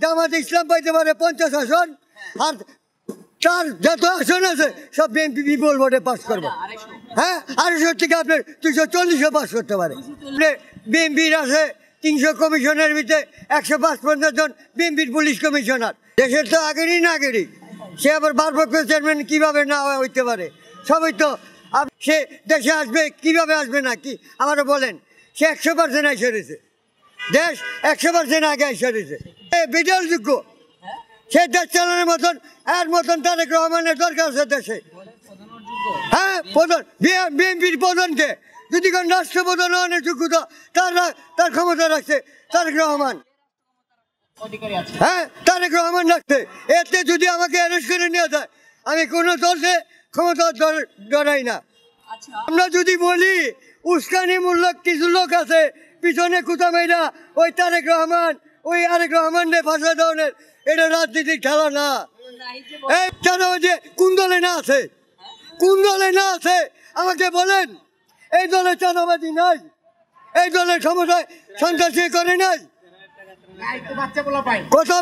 জামাত ইসলাম পাইতে পারে 50 আসন, আর তার যত আসন আছে সব বিএনপি বিপুল ভোটে পাস করবে। হ্যাঁ, 250 থেকে আপনার 240 পাস করতে পারে। বিএনপির আছে 300 কমিশনের ভিতরে 155 জন বিএনপির পুলিশ কমিশনার। দেশের তো আগেরই না আগেরই, সে আবার ভারপ্রাপ্ত চেয়ারম্যান কিভাবে না হইতে পারে? সবই তো সে দেশে আসবে, কিভাবে আসবে না কি আমারও বলেন। সে 100% আইসা রয়েছে, দেশ 100% আগে আইসা রয়েছে, বিডাল যোগ্য। সে দেশ চালানোর মতন এর মতন তারেক রহমানের দরকার আছে দেশে। হ্যাঁ, প্রধান বিএনপির প্রধানকে যদি কোন রাষ্ট্রপ্রধান হওয়ার যোগ্যতা তার ক্ষমতা রাখছে তারেক রহমান। হ্যাঁ, তারেক রহমান রাখছে। এতে যদি আমাকে অ্যারেস্ট করে নেওয়া যায়, আমি কোনো দলকে ক্ষমতা ডরাই না। আমরা যদি বলি উস্কানিমূলক কিছু লোক আছে পিছনে কুতা মেয়েরা, ওই তারেক রহমান ওই আরেক রহমানের ভাষা ধরনের, এটা রাজনীতির খেলা না। এই চাঁদাবাজি কোন দলে না আছে? কোন দলে না আছে আমাকে বলেন। এই দলে চাঁদাবাজি নাই, এই দলের ক্ষমতায় সন্ত্রাসী করে নাই। কথা